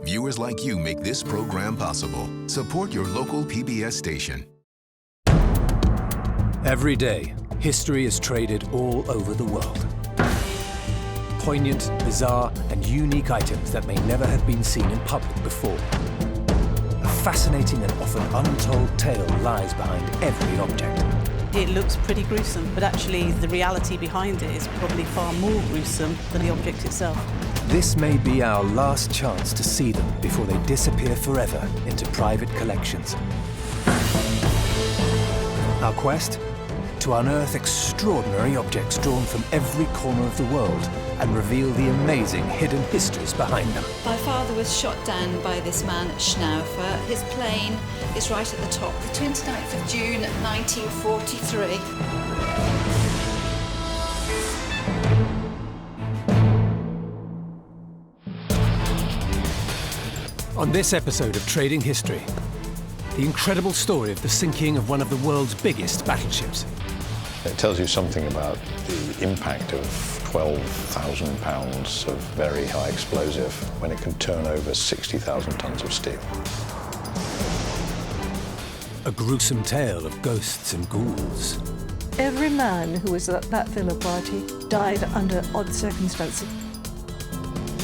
Viewers like you make this program possible. Support your local PBS station. Every day, history is traded all over the world. Poignant, bizarre, and unique items that may never have been seen in public before. A fascinating and often untold tale lies behind every object. It looks pretty gruesome, but actually the reality behind it is probably far more gruesome than the object itself. This may be our last chance to see them before they disappear forever into private collections. Our quest? To unearth extraordinary objects drawn from every corner of the world and reveal the amazing hidden histories behind them. My father was shot down by this man at Schnaufer. His plane is right at the top, the 29th of June, 1943. On this episode of Trading History, the incredible story of the sinking of one of the world's biggest battleships. It tells you something about the impact of 12,000 pounds of very high explosive when it can turn over 60,000 tons of steel. A gruesome tale of ghosts and ghouls. Every man who was at that villa party died under odd circumstances.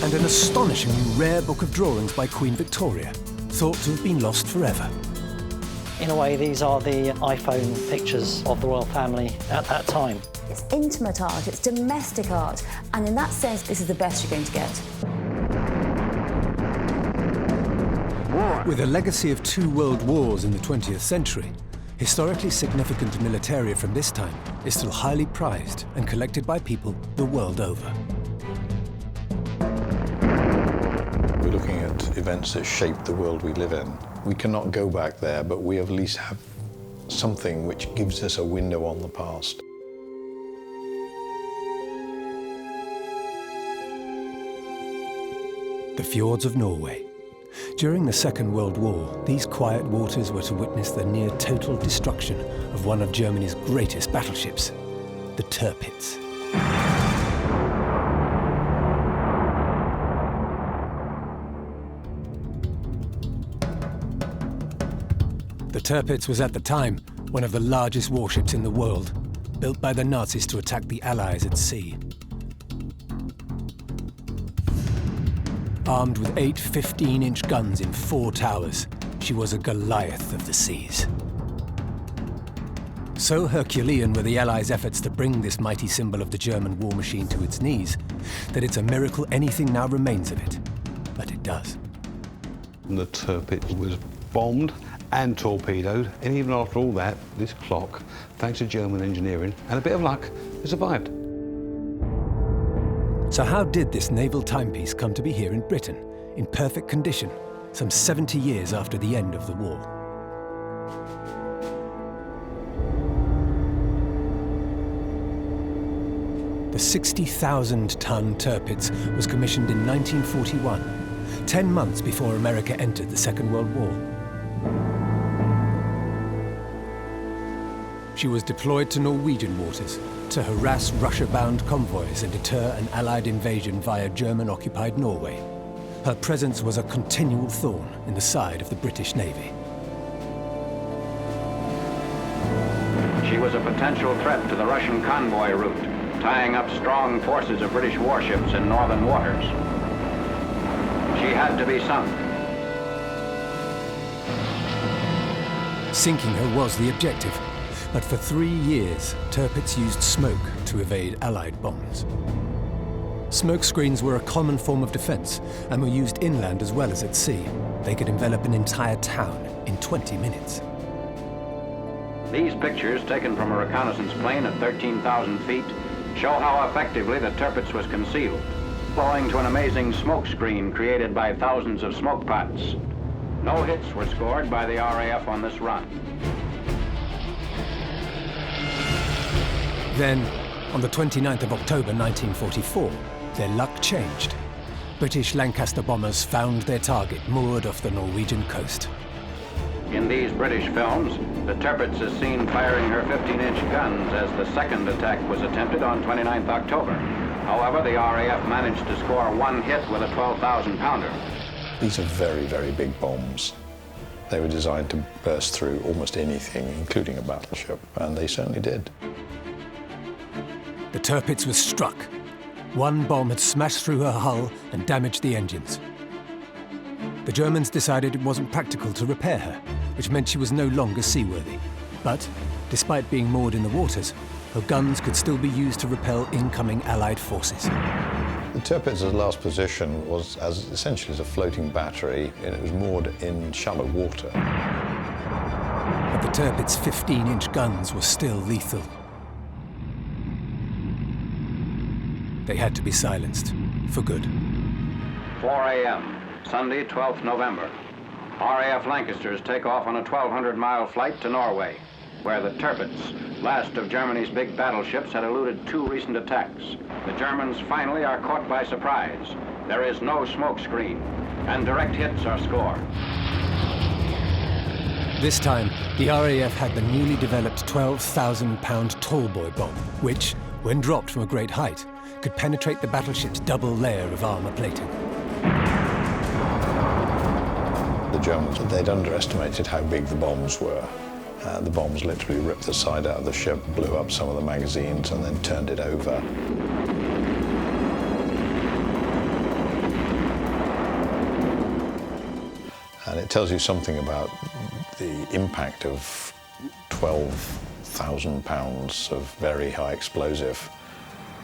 And an astonishingly rare book of drawings by Queen Victoria, thought to have been lost forever. In a way, these are the iPhone pictures of the royal family at that time. It's intimate art, it's domestic art, and in that sense, this is the best you're going to get. With a legacy of 2 world wars in the 20th century, historically significant militaria from this time is still highly prized and collected by people the world over. We're looking at events that shaped the world we live in. We cannot go back there, but we at least have something which gives us a window on the past. The fjords of Norway. During the Second World War, these quiet waters were to witness the near total destruction of one of Germany's greatest battleships, the Tirpitz. The Tirpitz was at the time one of the largest warships in the world, built by the Nazis to attack the Allies at sea. Armed with 8 15-inch guns in 4 towers, she was a Goliath of the seas. So Herculean were the Allies' efforts to bring this mighty symbol of the German war machine to its knees, that it's a miracle anything now remains of it. But it does. The Tirpitz was bombed and torpedoed, and even after all that, this clock, thanks to German engineering and a bit of luck, has survived. So how did this naval timepiece come to be here in Britain, in perfect condition, some 70 years after the end of the war? The 60,000-ton Tirpitz was commissioned in 1941, 10 months before America entered the Second World War. She was deployed to Norwegian waters to harass Russia-bound convoys and deter an Allied invasion via German-occupied Norway. Her presence was a continual thorn in the side of the British Navy. She was a potential threat to the Russian convoy route, tying up strong forces of British warships in northern waters. She had to be sunk. Sinking her was the objective. But for 3 years, Tirpitz used smoke to evade Allied bombs. Smoke screens were a common form of defense and were used inland as well as at sea. They could envelop an entire town in 20 minutes. These pictures, taken from a reconnaissance plane at 13,000 feet, show how effectively the Tirpitz was concealed, owing to an amazing smoke screen created by thousands of smoke pots. No hits were scored by the RAF on this run. Then, on the 29th of October 1944, their luck changed. British Lancaster bombers found their target moored off the Norwegian coast. In these British films, the Tirpitz is seen firing her 15-inch guns as the second attack was attempted on 29th October. However, the RAF managed to score 1 hit with a 12,000-pounder. These are very, very big bombs. They were designed to burst through almost anything, including a battleship, and they certainly did. The Tirpitz was struck. One bomb had smashed through her hull and damaged the engines. The Germans decided it wasn't practical to repair her, which meant she was no longer seaworthy. But, despite being moored in the waters, her guns could still be used to repel incoming Allied forces. The Tirpitz's last position was essentially as a floating battery, and it was moored in shallow water. But the Tirpitz's 15-inch guns were still lethal. They had to be silenced, for good. 4 a.m., Sunday, 12th November. RAF Lancasters take off on a 1,200-mile flight to Norway, where the Tirpitz, last of Germany's big battleships, had eluded 2 recent attacks. The Germans finally are caught by surprise. There is no smoke screen, and direct hits are scored. This time, the RAF had the newly developed 12,000-pound tallboy bomb, which, when dropped from a great height, could penetrate the battleship's double layer of armor plating. The Germans, they'd underestimated how big the bombs were. The bombs literally ripped the side out of the ship, blew up some of the magazines, and then turned it over. And it tells you something about the impact of 12,000 pounds of very high explosive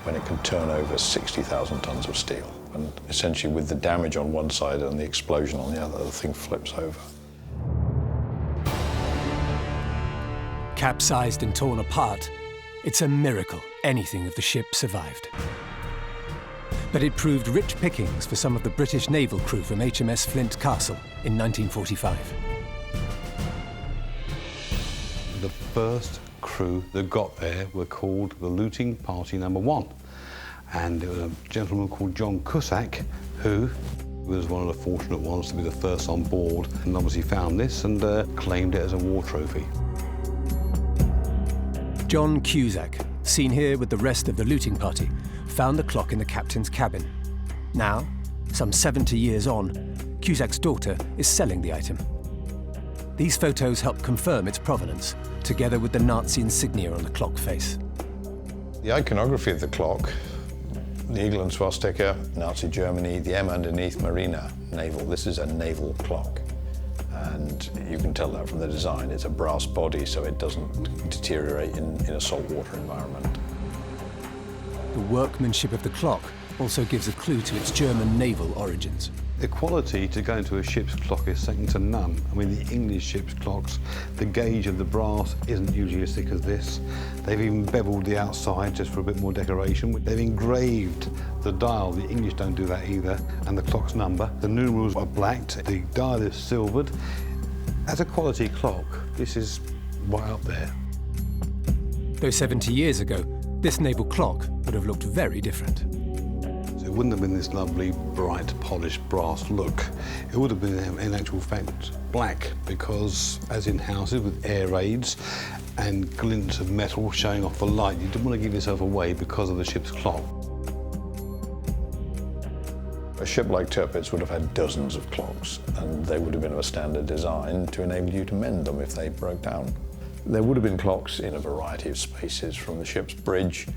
when it can turn over 60,000 tons of steel. And essentially with the damage on one side and the explosion on the other, the thing flips over. Capsized and torn apart, it's a miracle anything of the ship survived. But it proved rich pickings for some of the British naval crew from HMS Flint Castle in 1945. The first crew that got there were called the Looting Party No. 1. And it was a gentleman called John Cusack who was one of the fortunate ones to be the first on board, and obviously found this and claimed it as a war trophy. John Cusack, seen here with the rest of the looting party, found the clock in the captain's cabin. Now, some 70 years on, Cusack's daughter is selling the item. These photos help confirm its provenance, together with the Nazi insignia on the clock face. The iconography of the clock, the eagle and swastika, Nazi Germany, the M underneath, Marina, naval. This is a naval clock. And you can tell that from the design. It's a brass body, so it doesn't deteriorate in a saltwater environment. The workmanship of the clock also gives a clue to its German naval origins. The quality to go into a ship's clock is second to none. I mean, the English ship's clocks, the gauge of the brass isn't usually as thick as this. They've even beveled the outside just for a bit more decoration. They've engraved the dial. The English don't do that either, and the clock's number. The numerals are blacked, the dial is silvered. As a quality clock, this is right up there. Though 70 years ago, this naval clock would have looked very different. It wouldn't have been this lovely, bright, polished brass look. It would have been, in actual fact, black, because, as in houses with air raids and glints of metal showing off the light, you didn't want to give yourself away because of the ship's clock. A ship like Tirpitz would have had dozens of clocks, and they would have been of a standard design to enable you to mend them if they broke down. There would have been clocks in a variety of spaces, from the ship's bridge,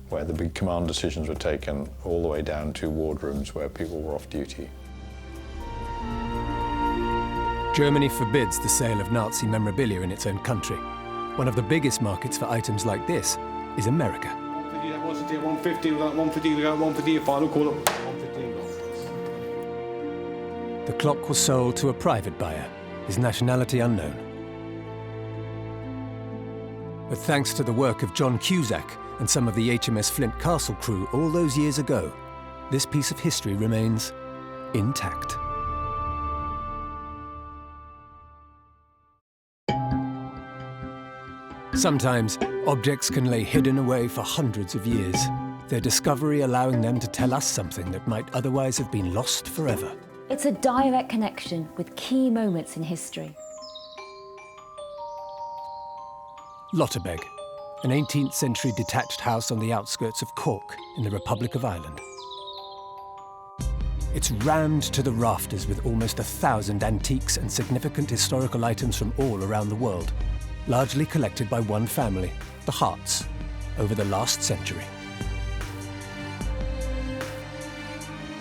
where the big command decisions were taken, all the way down to wardrooms where people were off duty. Germany forbids the sale of Nazi memorabilia in its own country. One of the biggest markets for items like this is America. 150, 150, final call up. 115. The clock was sold to a private buyer, his nationality unknown. But thanks to the work of John Cusack and some of the HMS Flint Castle crew all those years ago, this piece of history remains intact. Sometimes, objects can lay hidden away for hundreds of years, their discovery allowing them to tell us something that might otherwise have been lost forever. It's a direct connection with key moments in history. Lotterbeg, an 18th century detached house on the outskirts of Cork in the Republic of Ireland. It's rammed to the rafters with almost 1,000 antiques and significant historical items from all around the world, largely collected by one family, the Harts, over the last century.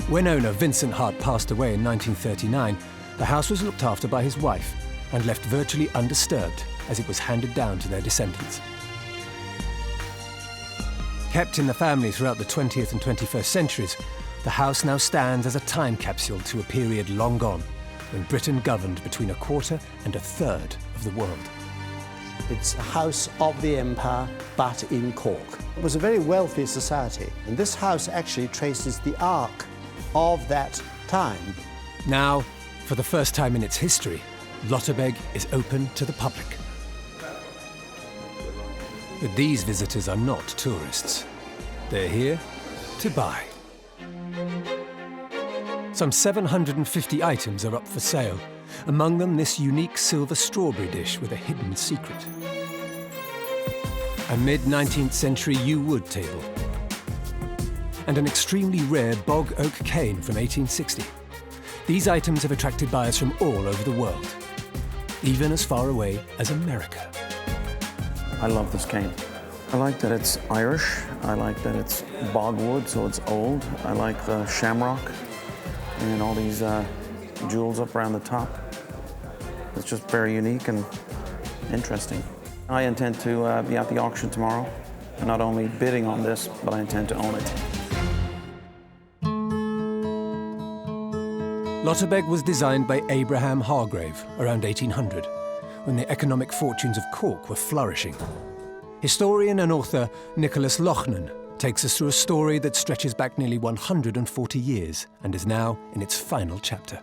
When owner Vincent Hart passed away in 1939, the house was looked after by his wife and left virtually undisturbed as it was handed down to their descendants. Kept in the family throughout the 20th and 21st centuries, the house now stands as a time capsule to a period long gone, when Britain governed between a quarter and a third of the world. It's a house of the empire, but in Cork. It was a very wealthy society, and this house actually traces the arc of that time. Now, for the first time in its history, Lottebeg is open to the public. But these visitors are not tourists. They're here to buy. Some 750 items are up for sale, among them this unique silver strawberry dish with a hidden secret. A mid-19th century yew wood table, and an extremely rare bog oak cane from 1860. These items have attracted buyers from all over the world, even as far away as America. I love this cane. I like that it's Irish. I like that it's bogwood, so it's old. I like the shamrock and all these jewels up around the top. It's just very unique and interesting. I intend to be at the auction tomorrow, and not only bidding on this, but I intend to own it. Lottebeg was designed by Abraham Hargrave around 1800, when the economic fortunes of Cork were flourishing. Historian and author Nicholas Lochnan takes us through a story that stretches back nearly 140 years and is now in its final chapter.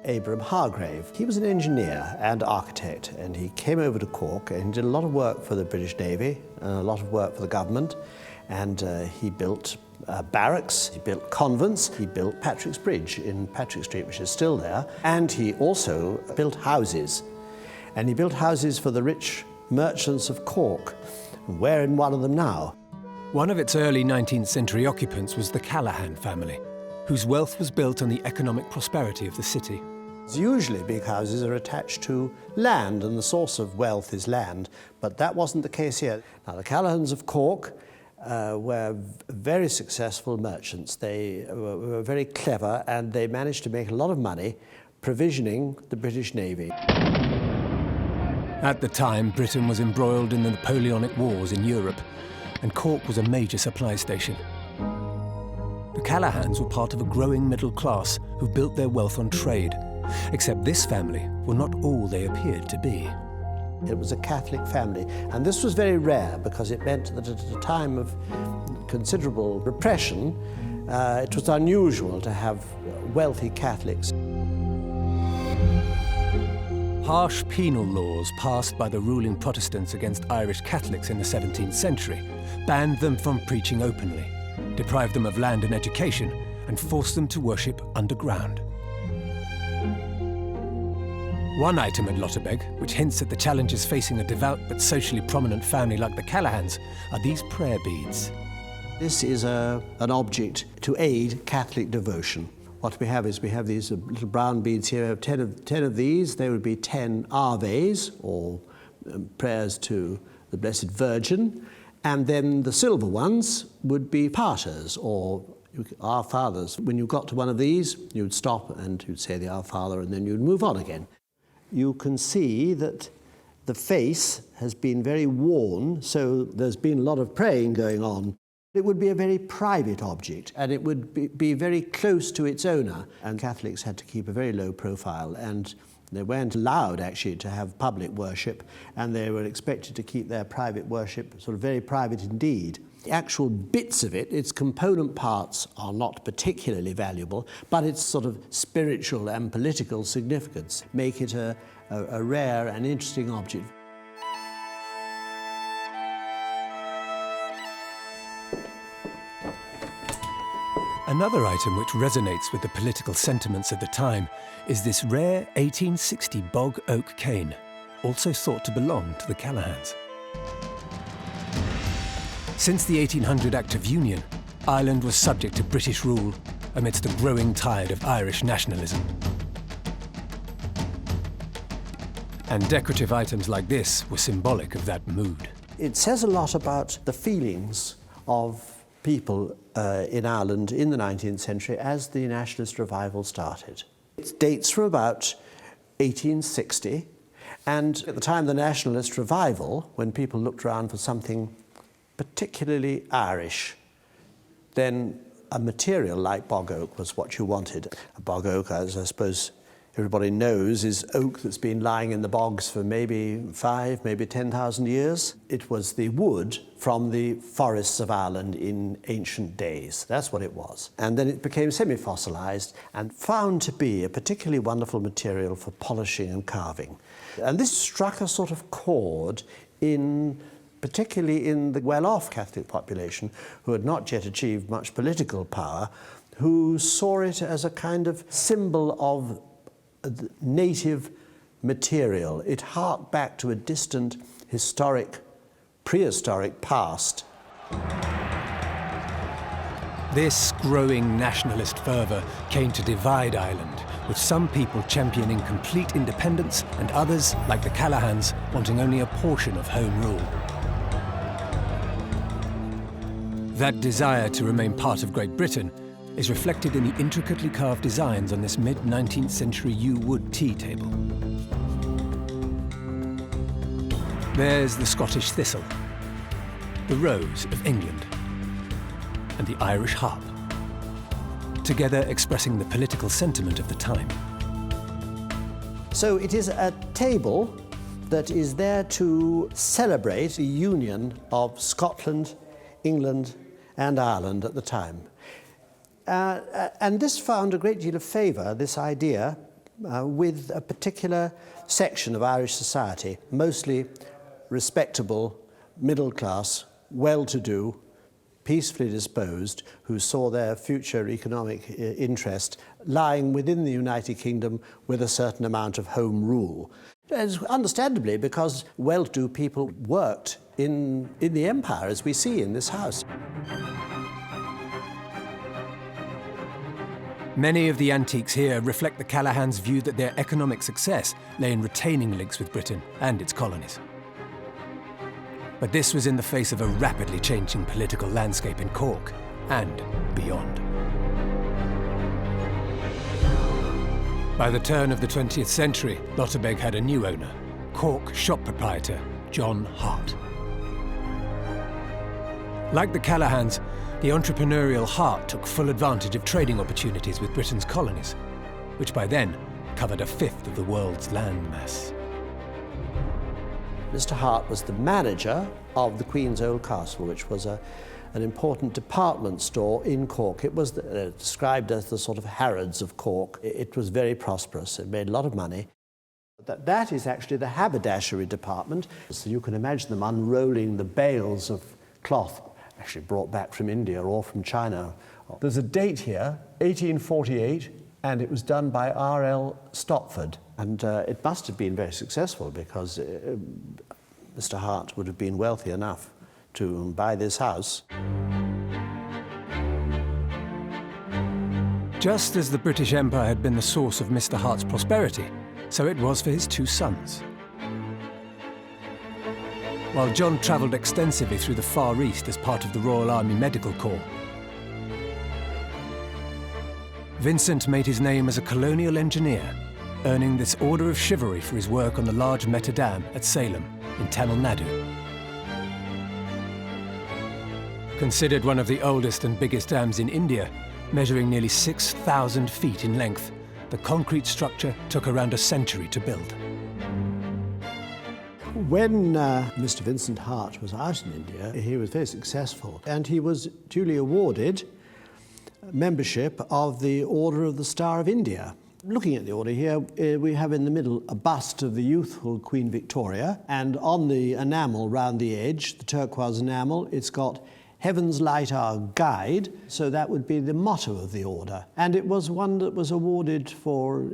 Abraham Hargrave, he was an engineer and architect, and he came over to Cork and did a lot of work for the British Navy, a lot of work for the government, and he built barracks, he built convents, he built Patrick's Bridge in Patrick Street, which is still there, and he also built houses. And he built houses for the rich merchants of Cork. We're in one of them now. One of its early 19th century occupants was the Callahan family, whose wealth was built on the economic prosperity of the city. Usually big houses are attached to land, and the source of wealth is land, but that wasn't the case here. Now, the Callahans of Cork were very successful merchants. They were very clever, and they managed to make a lot of money provisioning the British Navy. At the time, Britain was embroiled in the Napoleonic Wars in Europe, and Cork was a major supply station. The Callahans were part of a growing middle class who built their wealth on trade, except this family were not all they appeared to be. It was a Catholic family, and this was very rare because it meant that at a time of considerable repression, it was unusual to have wealthy Catholics. Harsh penal laws passed by the ruling Protestants against Irish Catholics in the 17th century banned them from preaching openly, deprived them of land and education, and forced them to worship underground. One item at Lottebeg, which hints at the challenges facing a devout but socially prominent family like the Callahans, are these prayer beads. This is an object to aid Catholic devotion. What we have is we have these little brown beads here. We have 10 of these. They would be 10 Aves, or prayers to the Blessed Virgin. And then the silver ones would be Paters, or Our Fathers. When you got to one of these, you'd stop and you'd say the Our Father, and then you'd move on again. You can see that the face has been very worn, so there's been a lot of praying going on. It would be a very private object, and it would be very close to its owner. And Catholics had to keep a very low profile, and they weren't allowed, actually, to have public worship, and they were expected to keep their private worship sort of very private indeed. The actual bits of it, its component parts, are not particularly valuable, but its sort of spiritual and political significance make it a rare and interesting object. Another item which resonates with the political sentiments of the time is this rare 1860 bog oak cane, also thought to belong to the Callahans. Since the 1800 Act of Union, Ireland was subject to British rule, amidst the growing tide of Irish nationalism. And decorative items like this were symbolic of that mood. It says a lot about the feelings of people in Ireland in the 19th century as the nationalist revival started. It dates from about 1860, and at the time of the nationalist revival, when people looked around for something particularly Irish, then a material like bog oak was what you wanted. A bog oak, as I suppose everybody knows, is oak that's been lying in the bogs for maybe 5, maybe 10,000 years. It was the wood from the forests of Ireland in ancient days. That's what it was. And then it became semi-fossilized and found to be a particularly wonderful material for polishing and carving. And this struck a sort of chord particularly in the well-off Catholic population, who had not yet achieved much political power, who saw it as a kind of symbol of native material. It harked back to a distant, historic, prehistoric past. This growing nationalist fervour came to divide Ireland, with some people championing complete independence and others, like the Callahans, wanting only a portion of home rule. That desire to remain part of Great Britain is reflected in the intricately carved designs on this mid-19th century yew wood tea table. There's the Scottish thistle, the rose of England, and the Irish harp, together expressing the political sentiment of the time. So it is a table that is there to celebrate the union of Scotland, England, and Ireland at the time. And this found a great deal of favour, this idea, with a particular section of Irish society, mostly respectable, middle class, well-to-do, peacefully disposed, who saw their future economic interest lying within the United Kingdom with a certain amount of home rule. As understandably, because well-to-do people worked in the empire, as we see in this house. Many of the antiques here reflect the Callahans' view that their economic success lay in retaining links with Britain and its colonies. But this was in the face of a rapidly changing political landscape in Cork and beyond. By the turn of the 20th century, Lotabeg had a new owner, Cork shop proprietor John Hart. Like the Callahans, the entrepreneurial Hart took full advantage of trading opportunities with Britain's colonies, which by then covered a fifth of the world's landmass. Mr. Hart was the manager of the Queen's Old Castle, which was an important department store in Cork. It was described as the sort of Harrods of Cork. It was very prosperous. It made a lot of money. That is actually the haberdashery department. So you can imagine them unrolling the bales of cloth actually brought back from India or from China. There's a date here, 1848, and it was done by R.L. Stopford. And it must have been very successful because Mr. Hart would have been wealthy enough to buy this house. Just as the British Empire had been the source of Mr. Hart's prosperity, so it was for his two sons. While John travelled extensively through the Far East as part of the Royal Army Medical Corps, Vincent made his name as a colonial engineer, earning this Order of Chivalry for his work on the large Meta Dam at Salem in Tamil Nadu. Considered one of the oldest and biggest dams in India, measuring nearly 6,000 feet in length, the concrete structure took around a century to build. When Mr. Vincent Hart was out in India, he was very successful, and he was duly awarded membership of the Order of the Star of India. Looking at the order here, we have in the middle a bust of the youthful Queen Victoria, and on the enamel round the edge, the turquoise enamel, it's got "Heaven's Light Our Guide," so that would be the motto of the order. And it was one that was awarded for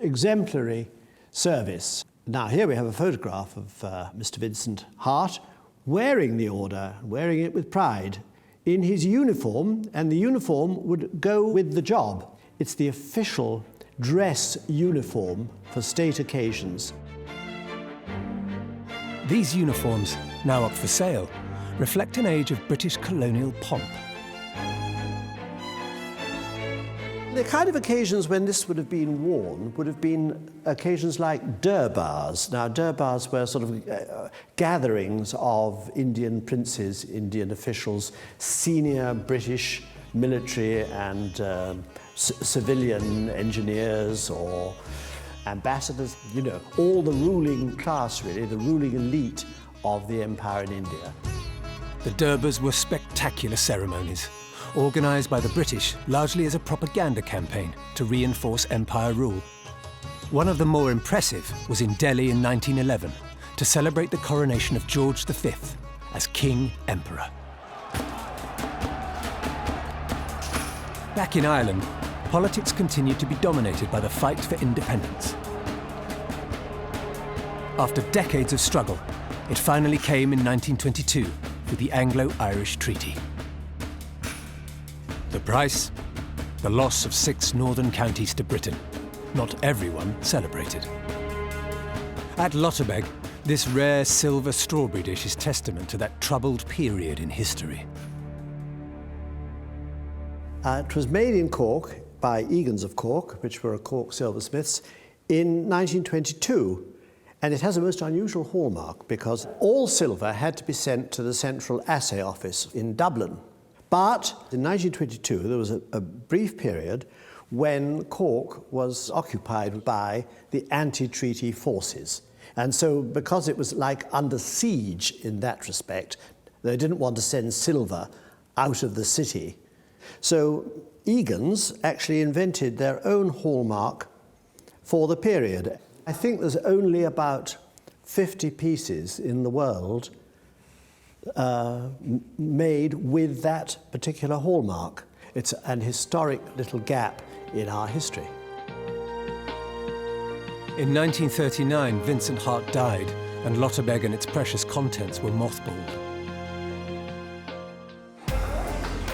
exemplary service. Now here we have a photograph of Mr. Vincent Hart wearing the order, wearing it with pride. in his uniform, and the uniform would go with the job. It's the official dress uniform for state occasions. These uniforms, now up for sale, reflect an age of British colonial pomp. The kind of occasions when this would have been worn would have been occasions like durbars. Now, durbars were sort of gatherings of Indian princes, Indian officials, senior British military and civilian engineers or ambassadors, you know, all the ruling class really, the ruling elite of the empire in India. The Durbars were spectacular ceremonies, organised by the British largely as a propaganda campaign to reinforce empire rule. One of the more impressive was in Delhi in 1911 to celebrate the coronation of George V as King Emperor. Back in Ireland, politics continued to be dominated by the fight for independence. After decades of struggle, it finally came in 1922 with the Anglo-Irish Treaty. The price? The loss of 6 northern counties to Britain. Not everyone celebrated. At Lottebeg, this rare silver strawberry dish is testament to that troubled period in history. It was made in Cork by Egan's of Cork, which were a Cork silversmiths, in 1922. And it has a most unusual hallmark because all silver had to be sent to the Central Assay Office in Dublin. But in 1922, there was a brief period when Cork was occupied by the anti-treaty forces. And so because it was like under siege in that respect, they didn't want to send silver out of the city. So Egan's actually invented their own hallmark for the period. I think there's only about 50 pieces in the world made with that particular hallmark. It's an historic little gap in our history. In 1939, Vincent Hart died, and Lottebeg and its precious contents were mothballed.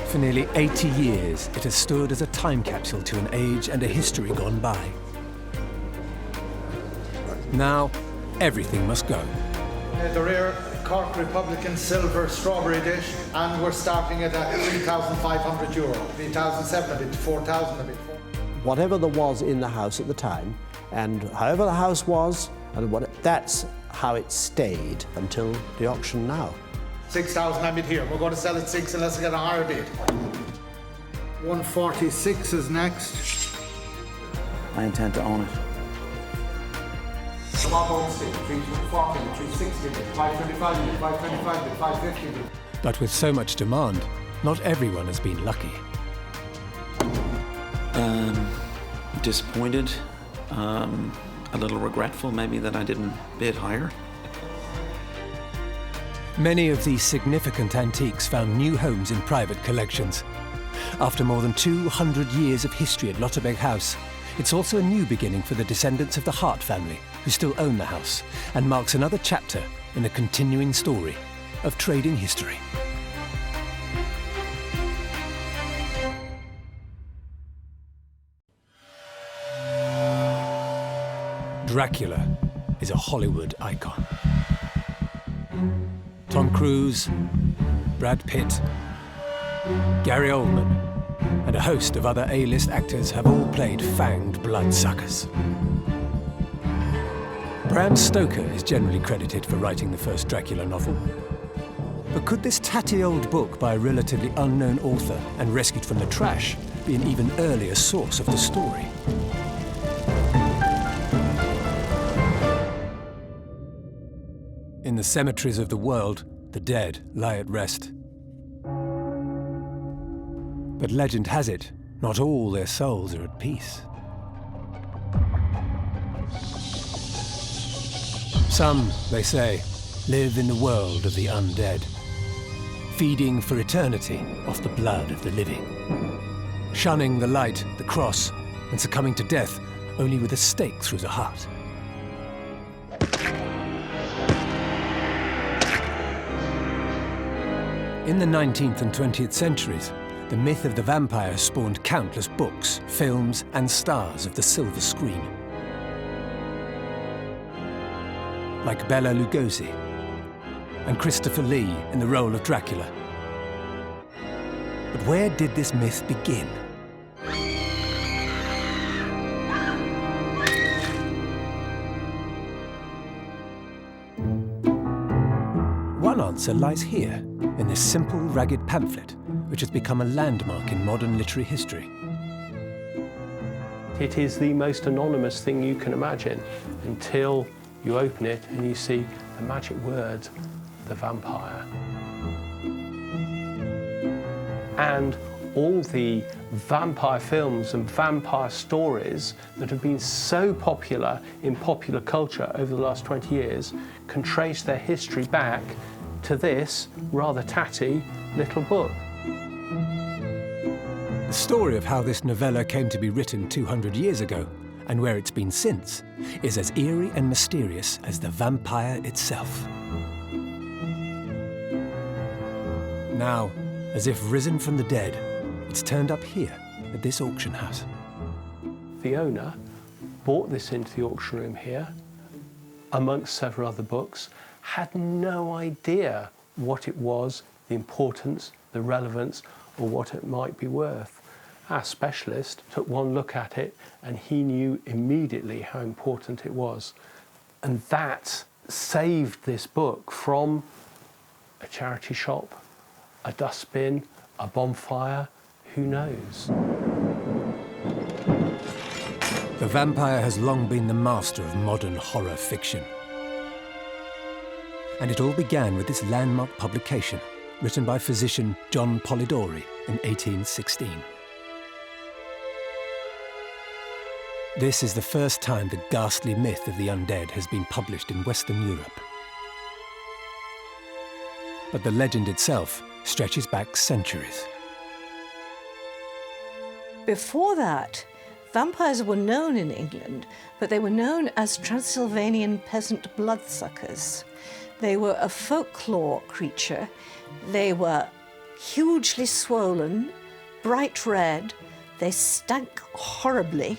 For nearly 80 years, it has stood as a time capsule to an age and a history gone by. Now, everything must go. The rare Cork Republican silver strawberry dish, and we're starting it at €3,500. 3,700 a bit, 4,000 a bit. Whatever there was in the house at the time, and however the house was, and that's how it stayed until the auction now. 6,000 a bit here. We're going to sell it 6 unless I get a higher bid. 146 is next. I intend to own it. 340, 360, 525, 525, 550. But with so much demand, not everyone has been lucky. Disappointed, a little regretful maybe that I didn't bid higher. Many of these significant antiques found new homes in private collections. After more than 200 years of history at Lottebeg House, it's also a new beginning for the descendants of the Hart family, who still own the house, and marks another chapter in a continuing story of trading history. Dracula is a Hollywood icon. Tom Cruise, Brad Pitt, Gary Oldman, and a host of other A-list actors have all played fanged bloodsuckers. Bram Stoker is generally credited for writing the first Dracula novel. But could this tatty old book by a relatively unknown author and rescued from the trash be an even earlier source of the story? In the cemeteries of the world, the dead lie at rest. But legend has it, not all their souls are at peace. Some, they say, live in the world of the undead, feeding for eternity off the blood of the living, shunning the light, the cross, and succumbing to death only with a stake through the heart. In the 19th and 20th centuries, the myth of the vampire spawned countless books, films, and stars of the silver screen. Like Bela Lugosi and Christopher Lee in the role of Dracula. But where did this myth begin? One answer lies here, in this simple, ragged pamphlet, which has become a landmark in modern literary history. It is the most anonymous thing you can imagine until you open it and you see the magic word, the vampire. And all the vampire films and vampire stories that have been so popular in popular culture over the last 20 years can trace their history back to this rather tatty little book. The story of how this novella came to be written 200 years ago, and where it's been since, is as eerie and mysterious as the vampire itself. Now, as if risen from the dead, it's turned up here at this auction house. The owner bought this into the auction room here, amongst several other books, had no idea what it was, the importance, the relevance, or what it might be worth. Our specialist took one look at it and he knew immediately how important it was. And that saved this book from a charity shop, a dustbin, a bonfire, who knows? The vampire has long been the master of modern horror fiction. And it all began with this landmark publication, written by physician John Polidori in 1816. This is the first time the ghastly myth of the undead has been published in Western Europe. But the legend itself stretches back centuries. Before that, vampires were known in England, but they were known as Transylvanian peasant bloodsuckers. They were a folklore creature. They were hugely swollen, bright red. They stank horribly.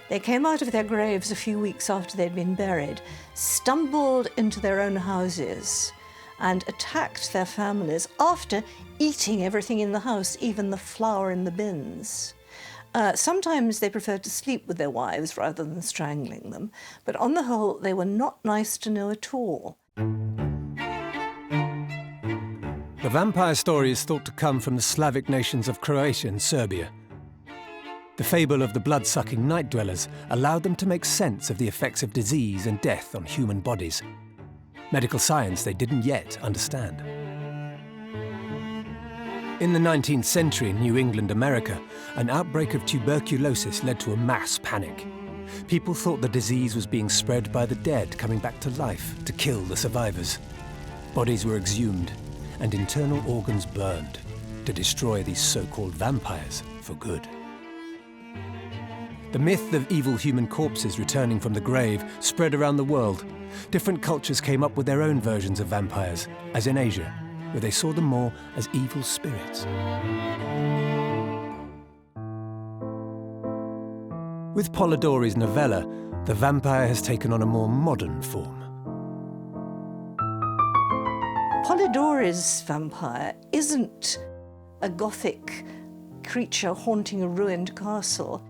They came out of their graves a few weeks after they'd been buried, stumbled into their own houses, and attacked their families after eating everything in the house, even the flour in the bins. Sometimes they preferred to sleep with their wives rather than strangling them, but on the whole, they were not nice to know at all. The vampire story is thought to come from the Slavic nations of Croatia and Serbia. The fable of the blood-sucking night dwellers allowed them to make sense of the effects of disease and death on human bodies. Medical science they didn't yet understand. In the 19th century in New England, America, an outbreak of tuberculosis led to a mass panic. People thought the disease was being spread by the dead coming back to life to kill the survivors. Bodies were exhumed and internal organs burned to destroy these so-called vampires for good. The myth of evil human corpses returning from the grave spread around the world. Different cultures came up with their own versions of vampires, as in Asia, where they saw them more as evil spirits. With Polidori's novella, the vampire has taken on a more modern form. Polidori's vampire isn't a Gothic creature haunting a ruined castle.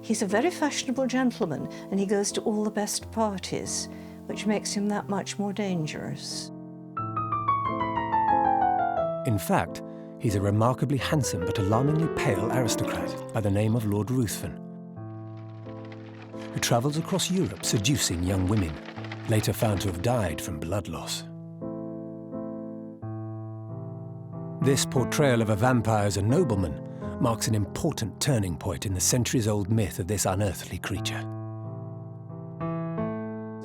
He's a very fashionable gentleman, and he goes to all the best parties, which makes him that much more dangerous. In fact, he's a remarkably handsome but alarmingly pale aristocrat by the name of Lord Ruthven, who travels across Europe seducing young women, later found to have died from blood loss. This portrayal of a vampire as a nobleman marks an important turning point in the centuries-old myth of this unearthly creature.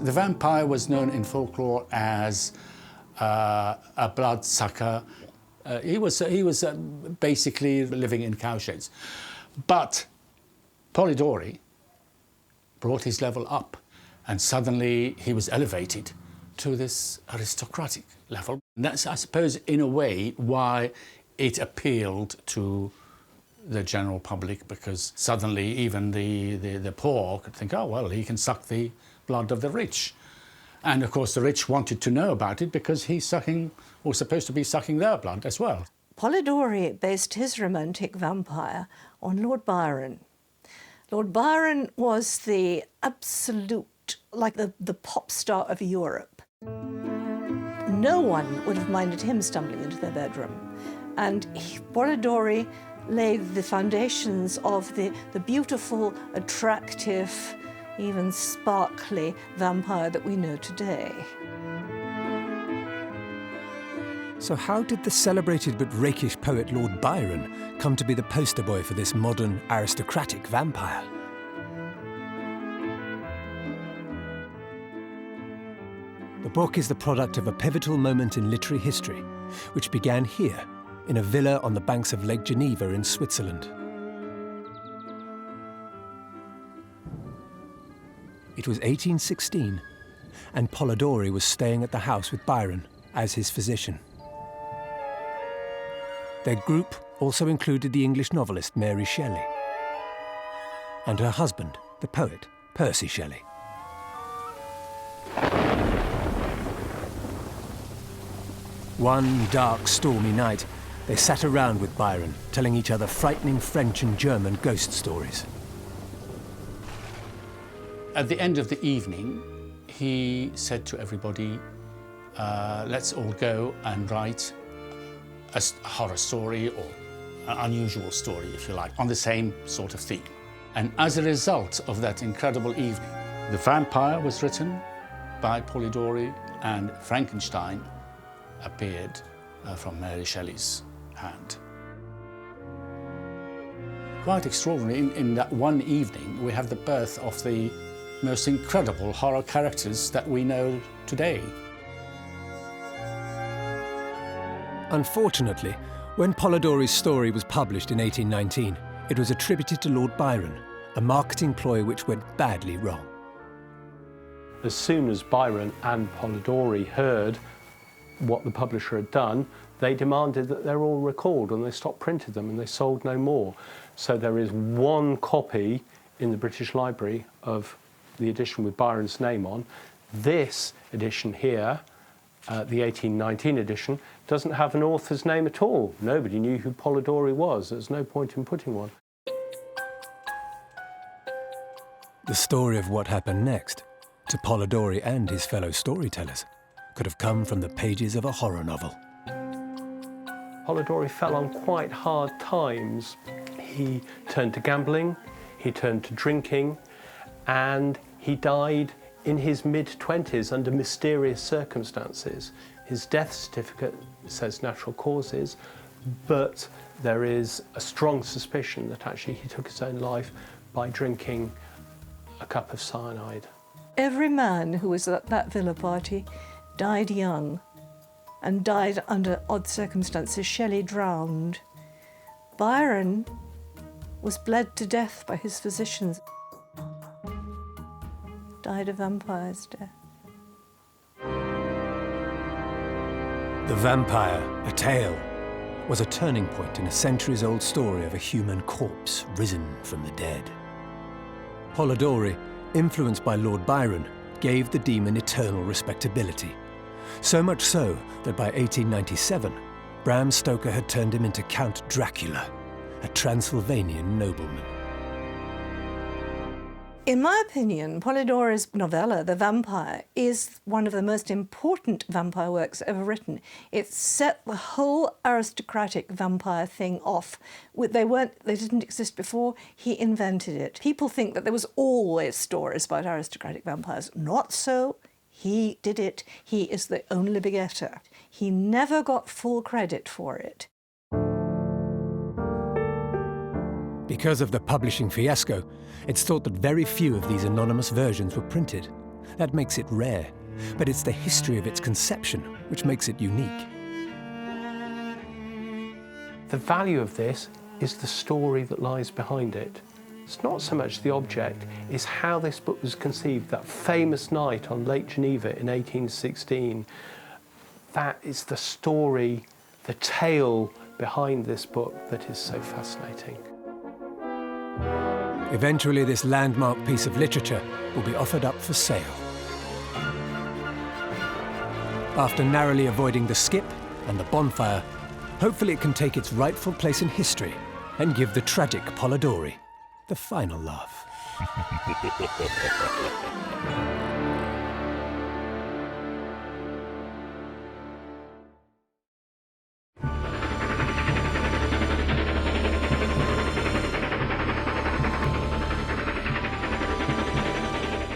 The vampire was known in folklore as a bloodsucker. He was basically living in cowsheds. But Polidori brought his level up, and suddenly he was elevated to this aristocratic level. That's, I suppose, in a way, why it appealed to the general public, because suddenly even the poor could think, oh, well, he can suck the blood of the rich. And, of course, the rich wanted to know about it because he's sucking, or supposed to be sucking their blood as well. Polidori based his romantic vampire on Lord Byron. Lord Byron was the absolute, like the pop star of Europe. No one would have minded him stumbling into their bedroom. And Polidori laid the foundations of the beautiful, attractive, even sparkly vampire that we know today. So how did the celebrated but rakish poet Lord Byron come to be the poster boy for this modern aristocratic vampire? The book is the product of a pivotal moment in literary history, which began here, in a villa on the banks of Lake Geneva in Switzerland. It was 1816, and Polidori was staying at the house with Byron as his physician. Their group also included the English novelist Mary Shelley and her husband, the poet Percy Shelley. One dark, stormy night, they sat around with Byron, telling each other frightening French and German ghost stories. At the end of the evening, he said to everybody, let's all go and write a horror story or an unusual story, if you like, on the same sort of theme. And as a result of that incredible evening, The Vampire was written by Polidori and Frankenstein appeared from Mary Shelley's hand. Quite extraordinary. In that one evening, we have the birth of the most incredible horror characters that we know today. Unfortunately, when Polidori's story was published in 1819, it was attributed to Lord Byron, a marketing ploy which went badly wrong. As soon as Byron and Polidori heard what the publisher had done, they demanded that they're all recalled, and they stopped printing them and they sold no more. So there is one copy in the British Library of the edition with Byron's name on. This edition here, the 1819 edition, doesn't have an author's name at all. Nobody knew who Polidori was. There's no point in putting one. The story of what happened next to Polidori and his fellow storytellers could have come from the pages of a horror novel. Polidori fell on quite hard times. He turned to gambling, he turned to drinking, and he died in his mid-20s under mysterious circumstances. His death certificate says natural causes, but there is a strong suspicion that actually he took his own life by drinking a cup of cyanide. Every man who was at that villa party died young and died under odd circumstances. Shelley drowned. Byron was bled to death by his physicians. Died a vampire's death. The Vampire, a Tale, was a turning point in a centuries-old story of a human corpse risen from the dead. Polidori, influenced by Lord Byron, gave the demon eternal respectability. So much so that by 1897, Bram Stoker had turned him into Count Dracula, a Transylvanian nobleman. In my opinion, Polidori's novella, The Vampire, is one of the most important vampire works ever written. It set the whole aristocratic vampire thing off. They didn't exist before. He invented it. People think that there was always stories about aristocratic vampires. Not so. He did it. He is the only begetter. He never got full credit for it. Because of the publishing fiasco, it's thought that very few of these anonymous versions were printed. That makes it rare, but it's the history of its conception which makes it unique. The value of this is the story that lies behind it. It's not so much the object, it's how this book was conceived. That famous night on Lake Geneva in 1816, that is the story, the tale behind this book that is so fascinating. Eventually, this landmark piece of literature will be offered up for sale. After narrowly avoiding the skip and the bonfire, hopefully it can take its rightful place in history and give the tragic Polidori the final laugh.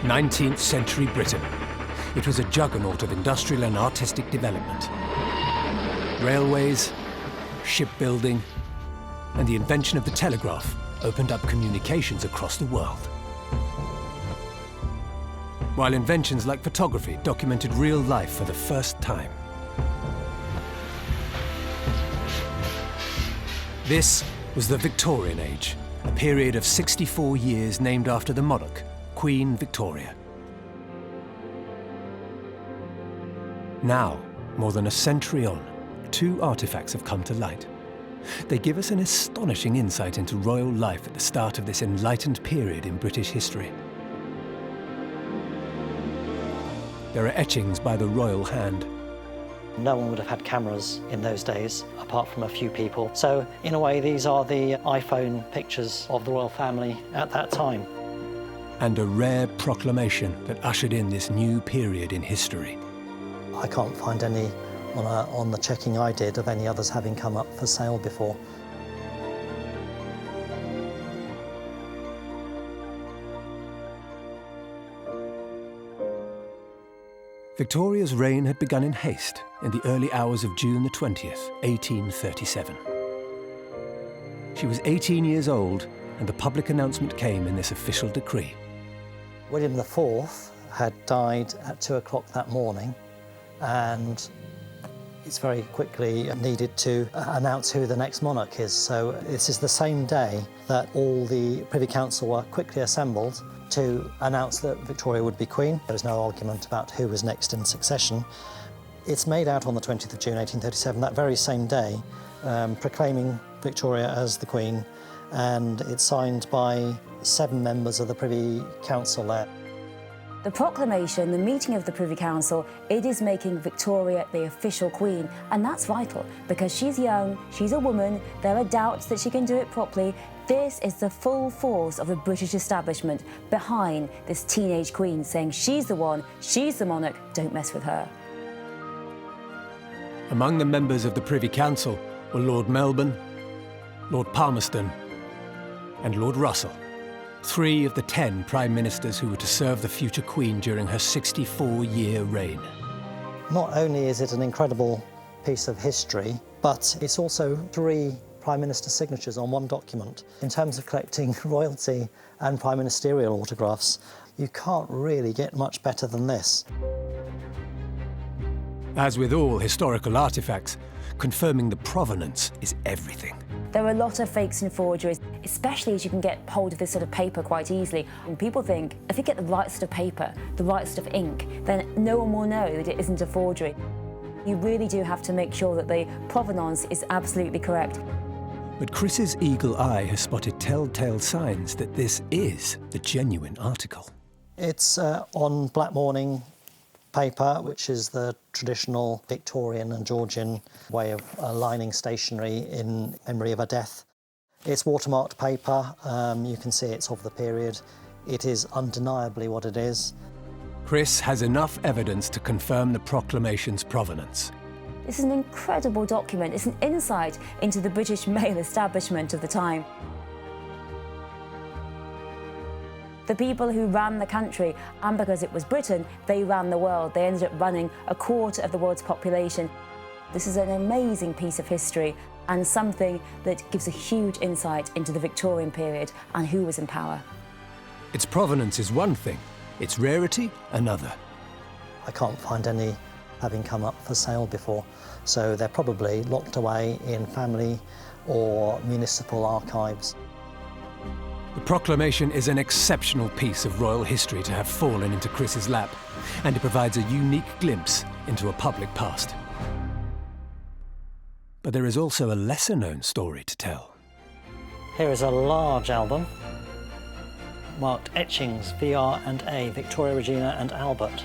'19th century Britain. It was a juggernaut of industrial and artistic development. Railways, shipbuilding, and the invention of the telegraph opened up communications across the world. While inventions like photography documented real life for the first time. This was the Victorian Age, a period of 64 years named after the monarch, Queen Victoria. Now, more than a century on, 2 artifacts have come to light. They give us an astonishing insight into royal life at the start of this enlightened period in British history. There are etchings by the royal hand. No one would have had cameras in those days, apart from a few people. So, in a way, these are the iPhone pictures of the royal family at that time. And a rare proclamation that ushered in this new period in history. I can't find any on the checking I did of any others having come up for sale before. Victoria's reign had begun in haste in the early hours of June the 20th, 1837. She was 18 years old, and the public announcement came in this official decree. William IV had died at 2 o'clock that morning, and it's very quickly needed to announce who the next monarch is. So this is the same day that all the Privy Council were quickly assembled to announce that Victoria would be Queen. There was no argument about who was next in succession. It's made out on the 20th of June 1837, that very same day, proclaiming Victoria as the Queen, and it's signed by 7 members of the Privy Council there. The proclamation, the meeting of the Privy Council, it is making Victoria the official Queen, and that's vital because she's young, she's a woman, there are doubts that she can do it properly. This is the full force of the British establishment behind this teenage Queen, saying she's the one, she's the monarch, don't mess with her. Among the members of the Privy Council were Lord Melbourne, Lord Palmerston, and Lord Russell. 3 of the 10 Prime Ministers who were to serve the future Queen during her 64-year reign. Not only is it an incredible piece of history, but it's also 3 Prime Minister signatures on one document. In terms of collecting royalty and prime ministerial autographs, you can't really get much better than this. As with all historical artifacts, confirming the provenance is everything. There are a lot of fakes and forgeries, especially as you can get hold of this sort of paper quite easily. And people think, if you get the right sort of paper, the right sort of ink, then no one will know that it isn't a forgery. You really do have to make sure that the provenance is absolutely correct. But Chris's eagle eye has spotted telltale signs that this is the genuine article. It's on black mourning paper, which is the traditional Victorian and Georgian way of lining stationery in memory of a death. It's watermarked paper. You can see it's of the period. It is undeniably what it is. Chris has enough evidence to confirm the proclamation's provenance. This is an incredible document. It's an insight into the British mail establishment of the time. The people who ran the country, and because it was Britain, they ran the world. They ended up running a quarter of the world's population. This is an amazing piece of history and something that gives a huge insight into the Victorian period and who was in power. Its provenance is one thing, its rarity another. I can't find any having come up for sale before, so they're probably locked away in family or municipal archives. The proclamation is an exceptional piece of royal history to have fallen into Chris's lap, and it provides a unique glimpse into a public past. But there is also a lesser-known story to tell. Here is a large album marked Etchings, VR&A, Victoria, Regina and Albert.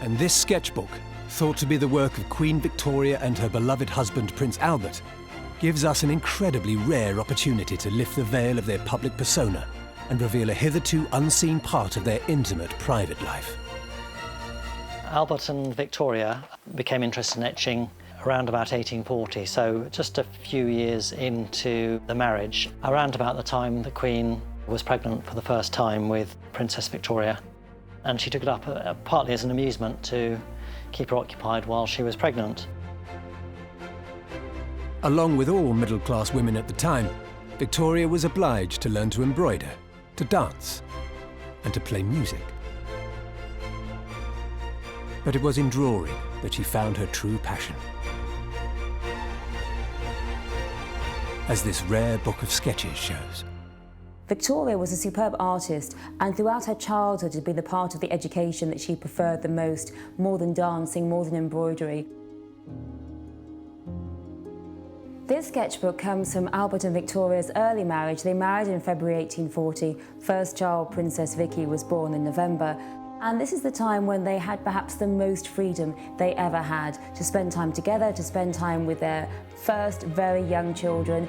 And this sketchbook, thought to be the work of Queen Victoria and her beloved husband Prince Albert, gives us an incredibly rare opportunity to lift the veil of their public persona and reveal a hitherto unseen part of their intimate private life. Albert and Victoria became interested in etching around about 1840, so just a few years into the marriage, around about the time the Queen was pregnant for the first time with Princess Victoria. And she took it up partly as an amusement to keep her occupied while she was pregnant. Along with all middle-class women at the time, Victoria was obliged to learn to embroider, to dance, and to play music. But it was in drawing that she found her true passion. As this rare book of sketches shows. Victoria was a superb artist, and throughout her childhood had been the part of the education that she preferred the most, more than dancing, more than embroidery. This sketchbook comes from Albert and Victoria's early marriage. They married in February 1840. First child, Princess Vicky, was born in November. And this is the time when they had perhaps the most freedom they ever had to spend time together, to spend time with their first very young children.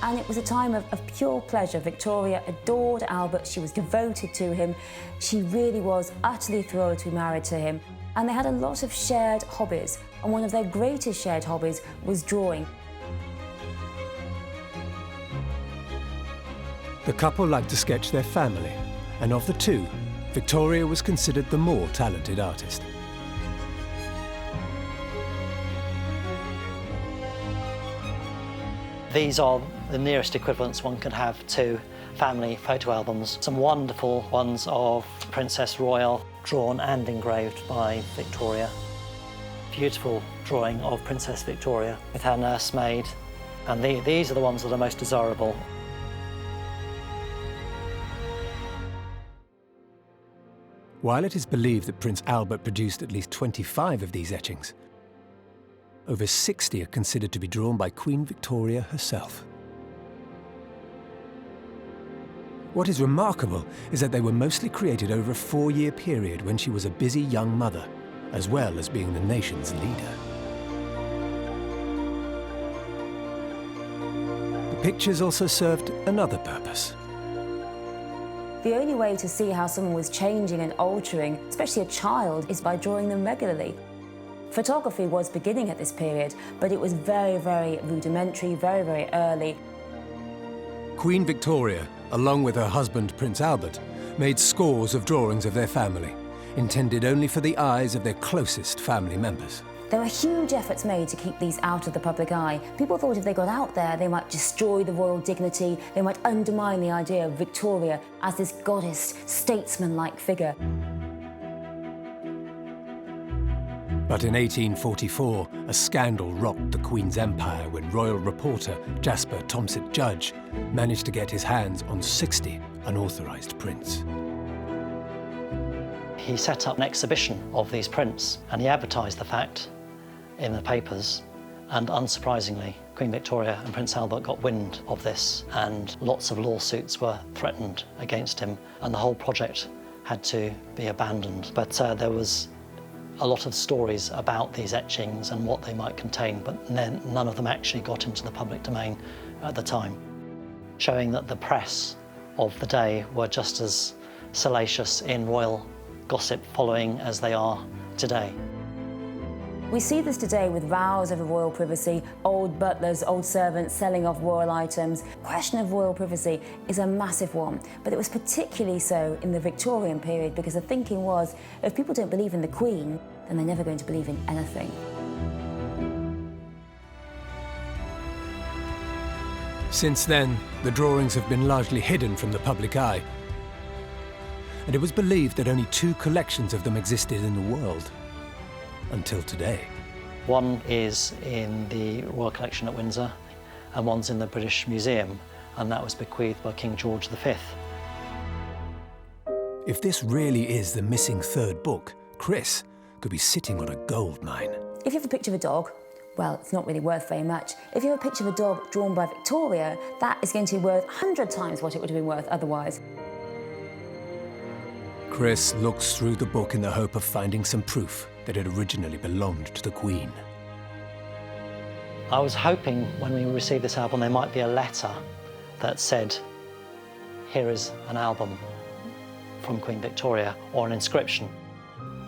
And it was a time of pure pleasure. Victoria adored Albert, she was devoted to him. She really was utterly thrilled to be married to him. And they had a lot of shared hobbies, and one of their greatest shared hobbies was drawing. The couple liked to sketch their family, and of the two, Victoria was considered the more talented artist. These are the nearest equivalents one could have to family photo albums. Some wonderful ones of Princess Royal, drawn and engraved by Victoria. Beautiful drawing of Princess Victoria with her nursemaid. And these are the ones that are most desirable. While it is believed that Prince Albert produced at least 25 of these etchings, over 60 are considered to be drawn by Queen Victoria herself. What is remarkable is that they were mostly created over a 4-year period when she was a busy young mother, as well as being the nation's leader. The pictures also served another purpose. The only way to see how someone was changing and altering, especially a child, is by drawing them regularly. Photography was beginning at this period, but it was very, very rudimentary, very, very early. Queen Victoria, along with her husband Prince Albert, made scores of drawings of their family, intended only for the eyes of their closest family members. There were huge efforts made to keep these out of the public eye. People thought if they got out there, they might destroy the royal dignity, they might undermine the idea of Victoria as this goddess, statesman-like figure. But in 1844, a scandal rocked the Queen's empire when royal reporter Jasper Tomsit Judge managed to get his hands on 60 unauthorized prints. He set up an exhibition of these prints, and he advertised the fact in the papers, and unsurprisingly, Queen Victoria and Prince Albert got wind of this, and lots of lawsuits were threatened against him, and the whole project had to be abandoned. But there was a lot of stories about these etchings and what they might contain, but then none of them actually got into the public domain at the time, showing that the press of the day were just as salacious in royal gossip following as they are today. We see this today with rows over royal privacy, old butlers, old servants selling off royal items. The question of royal privacy is a massive one, but it was particularly so in the Victorian period because the thinking was, if people don't believe in the Queen, then they're never going to believe in anything. Since then, the drawings have been largely hidden from the public eye, and it was believed that only 2 collections of them existed in the world. Until today. One is in the Royal Collection at Windsor, and one's in the British Museum, and that was bequeathed by King George V. If this really is the missing 3rd book, Chris could be sitting on a gold mine. if you have a picture of a dog, well, it's not really worth very much. If you have a picture of a dog drawn by Victoria, that is going to be worth 100 times what it would have been worth otherwise. Chris looks through the book in the hope of finding some proof that it originally belonged to the Queen. I was hoping when we received this album there might be a letter that said, here is an album from Queen Victoria, or an inscription,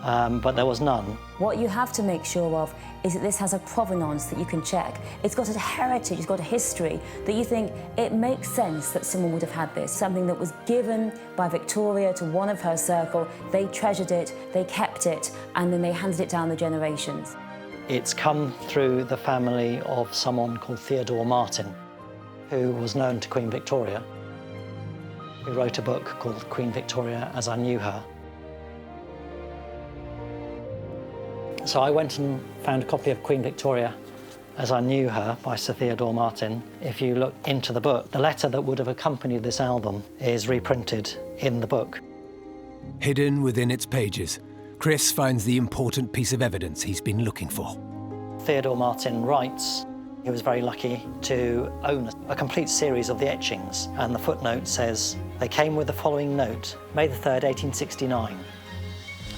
but there was none. What you have to make sure of is that this has a provenance that you can check. It's got a heritage, it's got a history that you think it makes sense that someone would have had this, something that was given by Victoria to one of her circle. They treasured it, they kept it, and then they handed it down the generations. It's come through the family of someone called Theodore Martin, who was known to Queen Victoria, who wrote a book called Queen Victoria As I Knew Her. So I went and found a copy of Queen Victoria As I Knew Her by Sir Theodore Martin. If you look into the book, the letter that would have accompanied this album is reprinted in the book. Hidden within its pages, Chris finds the important piece of evidence he's been looking for. Theodore Martin writes he was very lucky to own a complete series of the etchings, and the footnote says, they came with the following note, May the 3rd, 1869.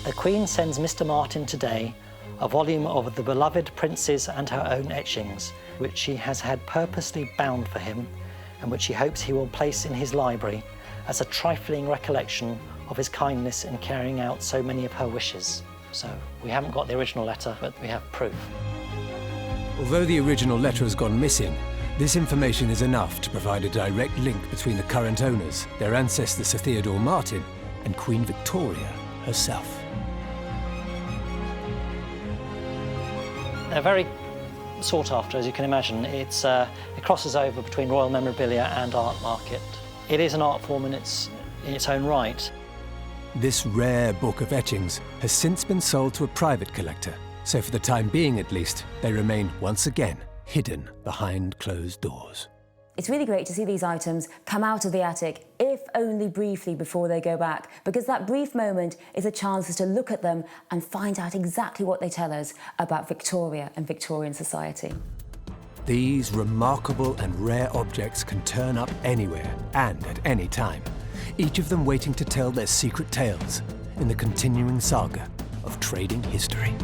The Queen sends Mr. Martin today a volume of the beloved Prince's and her own etchings, which she has had purposely bound for him, and which she hopes he will place in his library as a trifling recollection of his kindness in carrying out so many of her wishes. So we haven't got the original letter, but we have proof. Although the original letter has gone missing, this information is enough to provide a direct link between the current owners, their ancestor Sir Theodore Martin, and Queen Victoria herself. They're very sought after, as you can imagine. It crosses over between royal memorabilia and art market. It is an art form in its own right. This rare book of etchings has since been sold to a private collector, so for the time being at least, they remain once again hidden behind closed doors. It's really great to see these items come out of the attic, if only briefly before they go back, because that brief moment is a chance for us to look at them and find out exactly what they tell us about Victoria and Victorian society. These remarkable and rare objects can turn up anywhere and at any time, each of them waiting to tell their secret tales in the continuing saga of trading history.